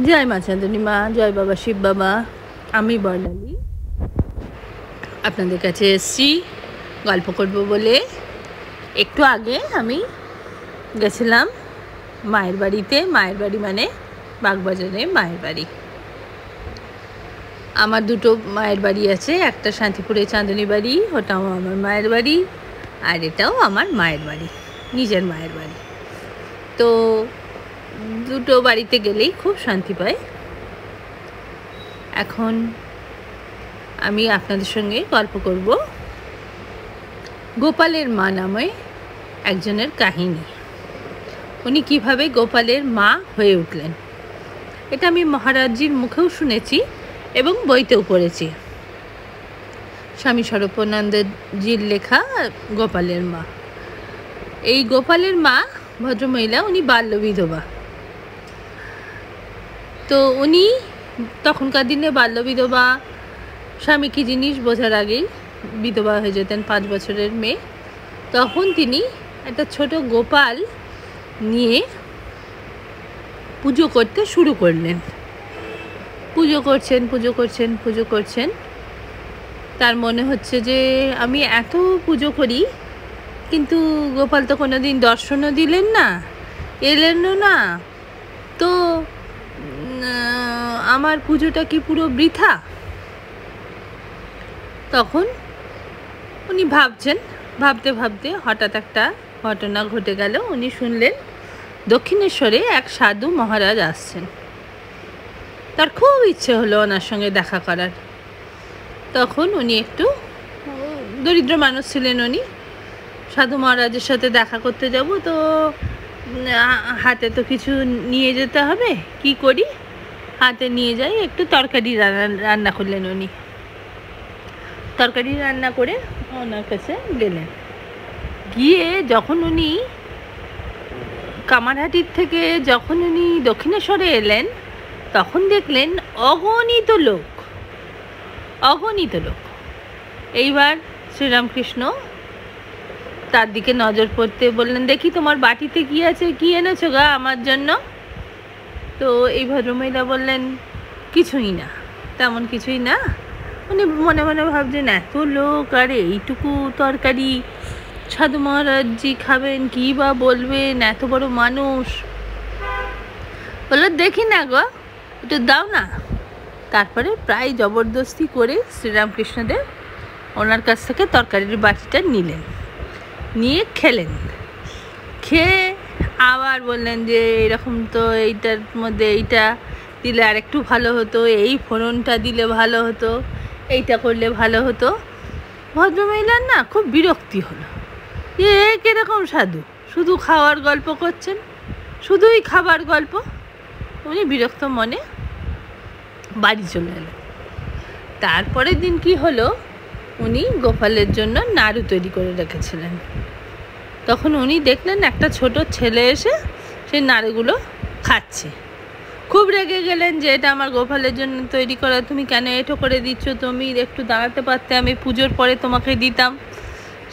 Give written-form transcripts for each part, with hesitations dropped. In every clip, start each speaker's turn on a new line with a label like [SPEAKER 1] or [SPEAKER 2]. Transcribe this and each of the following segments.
[SPEAKER 1] জয় মা চাঁদনী মা, জয় বাবা শিব বাবা। আমি বর্ণালী আপনাদের কাছে এসেছি গল্প করব বলে। একটু আগে আমি গেছিলাম মায়ের বাড়িতে। মায়ের বাড়ি মানে বাগবাজারে মায়ের বাড়ি। আমার দুটো মায়ের বাড়ি আছে, একটা শান্তিপুরে চাঁদনী বাড়ি, ওটাও আমার মায়ের বাড়ি, আর এটাও আমার মায়ের বাড়ি, নিজের মায়ের বাড়ি। তো দুটো বাড়িতে গেলেই খুব শান্তি পায়। এখন আমি আপনাদের সঙ্গে গল্প করব গোপালের মা নামে একজনের কাহিনী। উনি কিভাবে গোপালের মা হয়ে উঠলেন, এটা আমি মহারাজজির মুখেও শুনেছি এবং বইতেও পড়েছি। স্বামী স্বরূপানন্দজির লেখা গোপালের মা। এই গোপালের মা ভদ্রমহিলা, উনি বাল্য বিধবা। তো উনি তখনকার দিনে বাল্য বিধবা, স্বামী কী জিনিস বোঝার আগেই বিধবা হয়ে যেতেন, 5 বছরের মেয়ে। তখন তিনি একটা ছোট গোপাল নিয়ে পুজো করতে শুরু করলেন। পুজো করছেন। তার মনে হচ্ছে যে আমি এত পুজো করি, কিন্তু গোপাল তো কোনো দিন দর্শনও দিলেন না, এলেনও না, তো আমার পুজোটা কি পুরো বৃথা? তখন উনি ভাবতে হঠাৎ একটা ঘটনা ঘটে গেল। উনি শুনলেন দক্ষিণেশ্বরে এক সাধু মহারাজ আসছেন। তার খুব ইচ্ছে হলো ওনার সঙ্গে দেখা করার। তখন উনি একটু দরিদ্র মানুষ ছিলেন, উনি সাধু মহারাজের সাথে দেখা করতে যাব, তো হাতে তো কিছু নিয়ে যেতে হবে, কি করি, হাতে নিয়ে যাই, একটু তরকারি রান্না করলেন। উনি তরকারি রান্না করে ওনার কাছে গেলেন। গিয়ে যখন উনি কামারহাটির থেকে যখন উনি দক্ষিণেশ্বরে এলেন, তখন দেখলেন অগণিত লোক। এইবার শ্রীরামকৃষ্ণ তার দিকে নজর পড়তে বললেন, দেখি তোমার বাটিতে কি আছে, কি এনেছো গা আমার জন্য? তো এই ভদ্রমহিলা বললেন, কিছুই না, তেমন কিছুই না। উনি মনে মনে ভাবছেন এত লোক আর এইটুকু তরকারি, সাধু মহারাজজি খাবেন, কী বা বলবেন, এত বড় মানুষ। বললো, দেখি না গো, একটু দাও না। তারপরে প্রায় জবরদস্তি করে শ্রীরামকৃষ্ণদেব ওনার কাছ থেকে তরকারির বাটিটা নিলেন, নিয়ে খেলেন। খেয়ে আবার বললেন যে এরকম তো এইটার মধ্যে এইটা দিলে আর একটু ভালো হতো, এই ফোড়নটা দিলে ভালো হতো, এইটা করলে ভালো হতো। ভদ্রমহিলার না খুব বিরক্তি হলো, এ কীরকম সাধু, শুধু খাওয়ার গল্প করছেন, শুধুই খাবার গল্প। উনি বিরক্ত মনে বাড়ি চলে এলেন। তারপরের দিন কি হলো, উনি গোপালের জন্য নাড়ু তৈরি করে রেখেছিলেন। তখন উনি দেখলেন একটা ছোট ছেলে এসে সেই নাড়ুগুলো খাচ্ছে। খুব রেগে গেলেন যে এটা আমার গোপালের জন্য তৈরি করা, তুমি কেন এটো করে দিচ্ছ, তুমি একটু দাঁড়াতে পারতে, আমি পুজোর পরে তোমাকে দিতাম।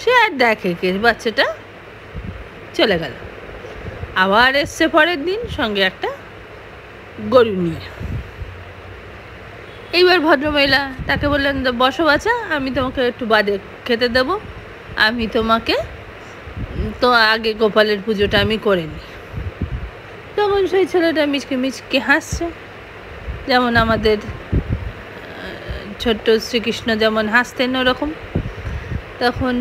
[SPEAKER 1] সে আর দেখে কে, বাচ্চাটা চলে গেল। আবার এসছে পরের দিন সঙ্গে একটা গরু নিয়ে। এইবার ভদ্রমহিলা তাকে বললেন, বসো বাচ্চা, আমি তোমাকে একটু বাদে খেতে দেব, আমি তোমাকে তো আগে গোপালের পুজোটা আমি করে নিই। তখন সেই ছেলেটা মিচকে হাসছে, যেমন আমাদের ছোট্ট শ্রীকৃষ্ণ যেমন হাসতেন ওরকম। তখন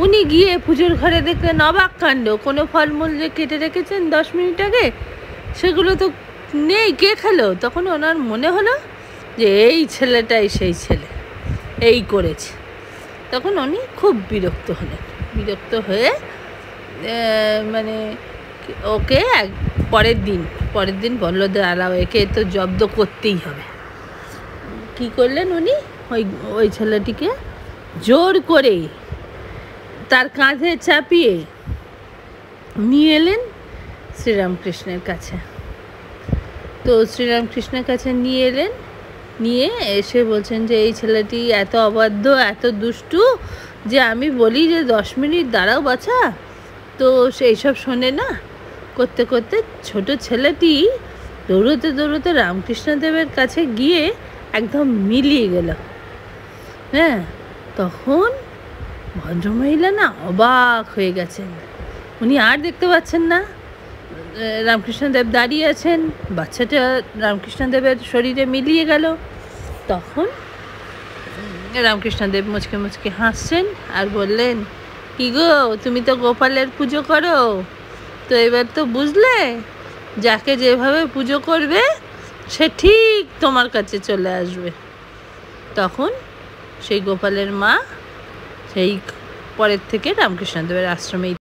[SPEAKER 1] উনি গিয়ে পুজোর ঘরে দেখলেন অবাক কাণ্ড, কোনো ফলমূল যে কেটে রেখেছেন 10 মিনিট আগে, সেগুলো তো নেই, কে খেলো? তখন ওনার মনে হলো যে এই ছেলেটাই সেই ছেলে, এই করেছে। তখন উনি খুব বিরক্ত হয়ে মানে ওকে পরের দিন বলল, দাঁড়াও, একে তো জব্দ করতেই হবে। কি করলেন উনি, ওই ছেলেটিকে জোর করে তার কাঁধে চাপিয়ে নিয়ে এলেন শ্রীরামকৃষ্ণের কাছে। তো শ্রীরামকৃষ্ণের কাছে নিয়ে এলেন, নিয়ে এসে বলছেন যে এই ছেলেটি এত অবাধ্য, এত দুষ্টু, যে আমি বলি যে 10 মিনিট দাঁড়াও বাছা, তো সেই সব শোনে না। করতে করতে ছোট ছেলেটি দৌড়তে দৌড়তে রামকৃষ্ণদেবের কাছে গিয়ে একদম মিলিয়ে গেল। হ্যাঁ, তখন ভদ্রমহিলা না অবাক হয়ে গেছেন। উনি আর দেখতে পাচ্ছেন না রামকৃষ্ণদেব দাঁড়িয়ে আছেন, বাচ্চাটা রামকৃষ্ণদেবের শরীরে মিলিয়ে গেল। তখন রামকৃষ্ণদেব মুচকে মুচকে হাসছেন আর বললেন, কি গো, তুমি তো গোপালের পুজো করো, তো এবার তো বুঝলে যাকে যেভাবে পুজো করবে সে ঠিক তোমার কাছে চলে আসবে। তখন সেই গোপালের মা সেই পরের থেকে রামকৃষ্ণদেবের আশ্রমে